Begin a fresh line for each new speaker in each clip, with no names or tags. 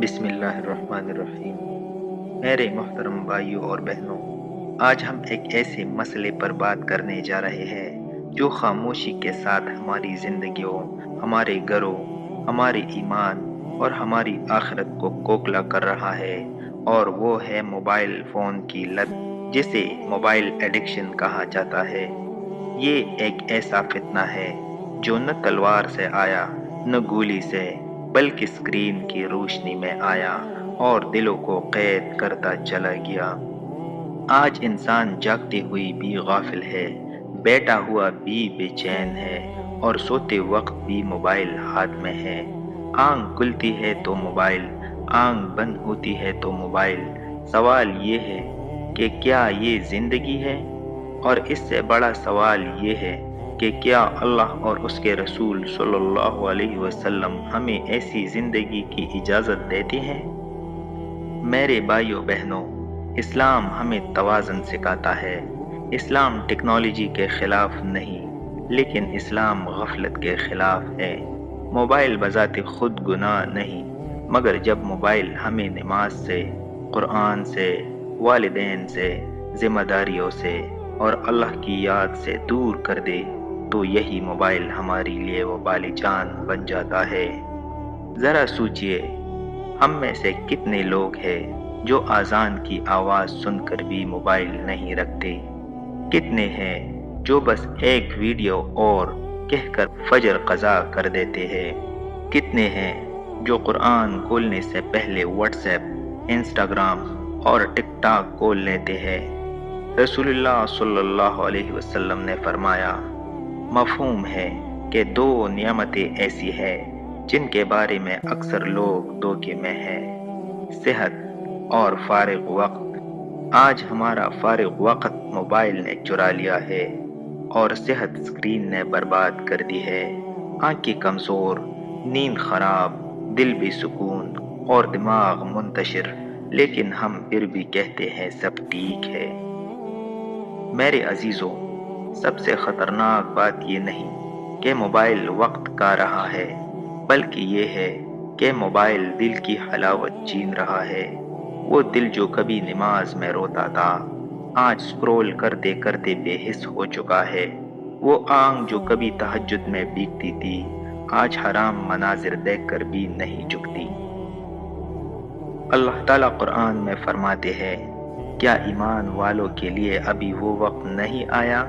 بسم اللہ الرحمن الرحیم۔ میرے محترم بھائیوں اور بہنوں، آج ہم ایک ایسے مسئلے پر بات کرنے جا رہے ہیں جو خاموشی کے ساتھ ہماری زندگیوں، ہمارے گھروں، ہمارے ایمان اور ہماری آخرت کو کوکلا کر رہا ہے، اور وہ ہے موبائل فون کی لت، جسے موبائل ایڈکشن کہا جاتا ہے۔ یہ ایک ایسا فتنہ ہے جو نہ تلوار سے آیا، نہ گولی سے، بلکہ اسکرین کی روشنی میں آیا اور دلوں کو قید کرتا چلا گیا۔ آج انسان جاگتے ہوئی بھی غافل ہے، بیٹھا ہوا بھی بے چین ہے، اور سوتے وقت بھی موبائل ہاتھ میں ہے۔ آنکھ کھلتی ہے تو موبائل، آنکھ بند ہوتی ہے تو موبائل۔ سوال یہ ہے کہ کیا یہ زندگی ہے؟ اور اس سے بڑا سوال یہ ہے کہ کیا اللہ اور اس کے رسول صلی اللہ علیہ وسلم ہمیں ایسی زندگی کی اجازت دیتے ہیں؟ میرے بھائیوں بہنوں، اسلام ہمیں توازن سکھاتا ہے۔ اسلام ٹیکنالوجی کے خلاف نہیں، لیکن اسلام غفلت کے خلاف ہے۔ موبائل بذات خود گناہ نہیں، مگر جب موبائل ہمیں نماز سے، قرآن سے، والدین سے، ذمہ داریوں سے اور اللہ کی یاد سے دور کر دے تو یہی موبائل ہمارے لیے وبال جان بن جاتا ہے۔ ذرا سوچئے، ہم میں سے کتنے لوگ ہیں جو اذان کی آواز سن کر بھی موبائل نہیں رکھتے؟ کتنے ہیں جو بس ایک ویڈیو اور کہہ کر فجر قضا کر دیتے ہیں؟ کتنے ہیں جو قرآن کھولنے سے پہلے واٹس ایپ، انسٹاگرام اور ٹک ٹاک کھول لیتے ہیں؟ رسول اللہ صلی اللہ علیہ وسلم نے فرمایا، مفہوم ہے کہ دو نعمتیں ایسی ہیں جن کے بارے میں اکثر لوگ دھوکے میں ہیں: صحت اور فارغ وقت۔ آج ہمارا فارغ وقت موبائل نے چرا لیا ہے، اور صحت اسکرین نے برباد کر دی ہے۔ آنکھیں کمزور، نیند خراب، دل بے سکون اور دماغ منتشر، لیکن ہم پھر بھی کہتے ہیں سب ٹھیک ہے۔ میرے عزیزوں، سب سے خطرناک بات یہ نہیں کہ موبائل وقت کا رہا ہے، بلکہ یہ ہے کہ موبائل دل کی حلاوت چھین رہا ہے۔ وہ دل جو کبھی نماز میں روتا تھا، آج سکرول کرتے کرتے بے حس ہو چکا ہے۔ وہ آنکھ جو کبھی تہجد میں بھیگتی تھی، آج حرام مناظر دیکھ کر بھی نہیں جھکتی۔ اللہ تعالیٰ قرآن میں فرماتے ہیں، کیا ایمان والوں کے لیے ابھی وہ وقت نہیں آیا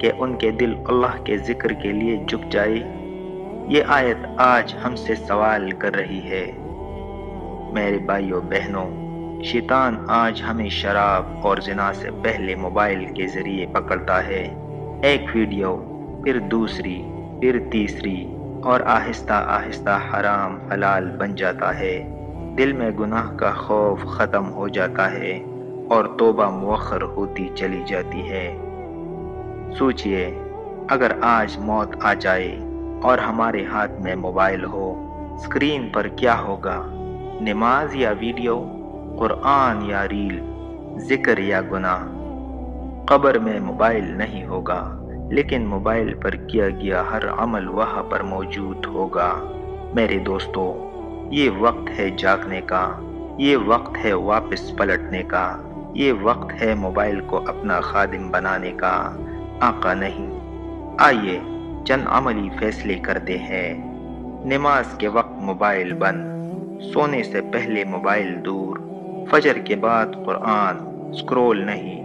کہ ان کے دل اللہ کے ذکر کے لیے جھک جائے؟ یہ آیت آج ہم سے سوال کر رہی ہے۔ میرے بھائیوں بہنوں، شیطان آج ہمیں شراب اور زنا سے پہلے موبائل کے ذریعے پکڑتا ہے۔ ایک ویڈیو، پھر دوسری، پھر تیسری، اور آہستہ آہستہ حرام حلال بن جاتا ہے۔ دل میں گناہ کا خوف ختم ہو جاتا ہے، اور توبہ مؤخر ہوتی چلی جاتی ہے۔ سوچئے، اگر آج موت آ جائے اور ہمارے ہاتھ میں موبائل ہو، اسکرین پر کیا ہوگا؟ نماز یا ویڈیو، قرآن یا ریل، ذکر یا گناہ؟ قبر میں موبائل نہیں ہوگا، لیکن موبائل پر کیا گیا ہر عمل وہاں پر موجود ہوگا۔ میرے دوستو، یہ وقت ہے جاگنے کا، یہ وقت ہے واپس پلٹنے کا، یہ وقت ہے موبائل کو اپنا خادم بنانے کا، آقا نہیں۔ آئیے چند عملی فیصلے کرتے ہیں۔ نماز کے وقت موبائل بند، سونے سے پہلے موبائل دور، فجر کے بعد قرآن، سکرول نہیں،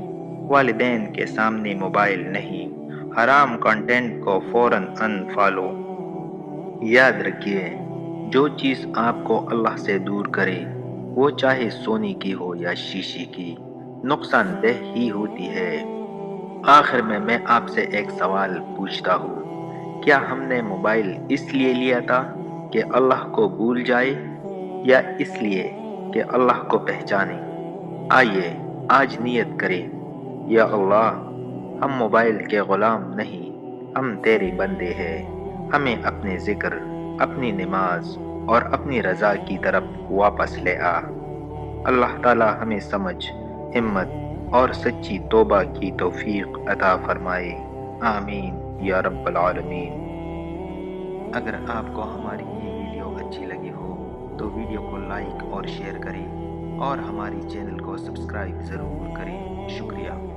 والدین کے سامنے موبائل نہیں، حرام کنٹینٹ کو فوراً انفالو۔ یاد رکھیے، جو چیز آپ کو اللہ سے دور کرے، وہ چاہے سونے کی ہو یا شیشے کی، نقصان دہ ہی ہوتی ہے۔ آخر میں آپ سے ایک سوال پوچھتا ہوں، کیا ہم نے موبائل اس لیے لیا تھا کہ اللہ کو بھول جائے، یا اس لیے کہ اللہ کو پہچانے؟ آئیے آج نیت کریں، یا اللہ، ہم موبائل کے غلام نہیں، ہم تیرے بندے ہیں۔ ہمیں اپنے ذکر، اپنی نماز اور اپنی رضا کی طرف واپس لے آ۔ اللہ تعالیٰ ہمیں سمجھ، ہمت اور سچی توبہ کی توفیق عطا فرمائے، آمین یا رب العالمین۔ اگر آپ کو ہماری یہ ویڈیو اچھی لگی ہو تو ویڈیو کو لائک اور شیئر کریں اور ہماری چینل کو سبسکرائب ضرور کریں۔ شکریہ۔